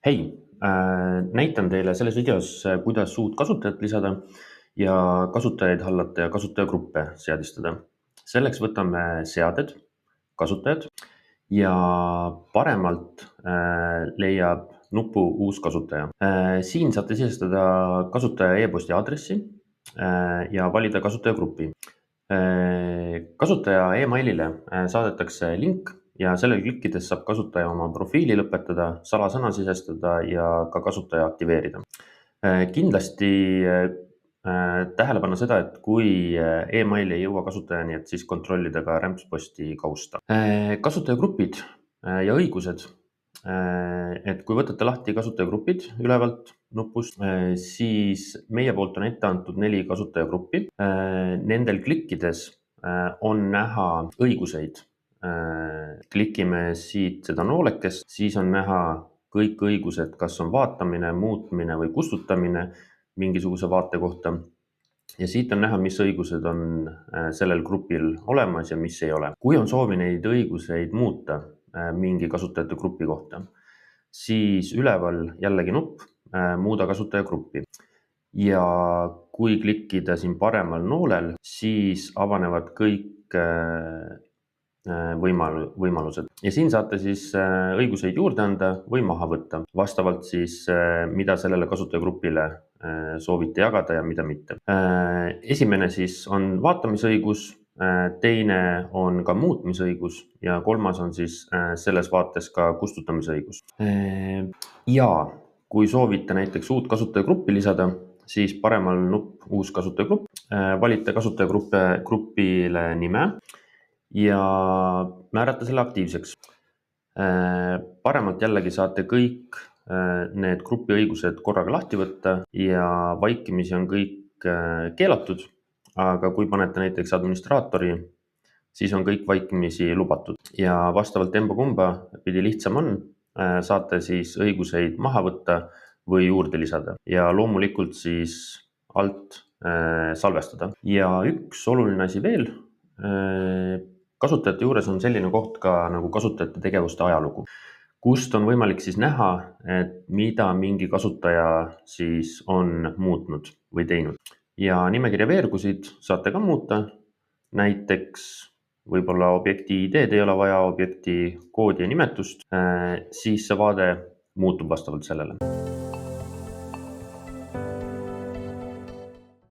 Hei, näitan teile selles videos, kuidas uut kasutajat lisada ja kasutajaid hallata ja kasutajagruppe seadistada. Selleks võtame seaded, kasutajad ja paremalt leiab nupu uus kasutaja. Siin saate sisestada kasutaja e-posti aadressi ja valida kasutajagrupi. Kasutaja emailile saadetakse link ja sellel klikkides saab kasutaja oma profiili lõpetada, salasõna sisestada ja ka kasutaja aktiveerida. Kindlasti tähele panna seda, et kui email ei jõua kasutajani, et siis kontrollida ka rämpsposti kausta. Kasutajagrupid ja õigused. Et kui võtate lahti kasutajagrupid ülevalt nupust, siis meie poolt on ette antud 4 kasutajagruppi. Nendel klikkides on näha õiguseid. Klikime siit seda noolekest, siis on näha kõik õigused, kas on vaatamine, muutmine või kustutamine mingisuguse vaate kohta. Ja siit on näha, mis õigused on sellel grupil olemas ja mis ei ole. Kui on soovi neid õiguseid muuta mingi kasutajate grupi kohta, siis üleval jällegi nupp muuda kasutajagruppi. Ja kui klikkida siin paremal noolel, siis avanevad kõik võimalused. Ja siin saate siis õiguseid juurde anda või maha võtta, vastavalt siis, mida sellele kasutajagrupile soovite jagada ja mida mitte. Esimene siis on vaatamisõigus, teine on ka muutmisõigus ja kolmas on siis selles vaates ka kustutamisõigus. Ja kui soovite näiteks uut kasutajagruppi lisada, siis paremal nupp uus kasutajagrupp, valite kasutajagrupile nime ja määrata selle aktiivseks. Paremalt jällegi saate kõik need grupi õigused korraga lahti võtta ja vaikimisi on kõik keelatud, aga kui panete näiteks administraatori, siis on kõik vaikimisi lubatud. Ja vastavalt emba-kumba pidi lihtsam on, saate siis õiguseid maha võtta või juurde lisada ja loomulikult siis alt salvestada. Ja üks oluline asi veel, kasutajate juures on selline koht ka nagu kasutajate tegevuste ajalugu, kust on võimalik siis näha, et mida mingi kasutaja siis on muutnud või teinud. Ja nimekirja veergusid saate ka muuta, näiteks võib-olla objekti ID-d ei ole vaja, objekti koodi ja nimetust, siis see vaade muutub vastavalt sellele.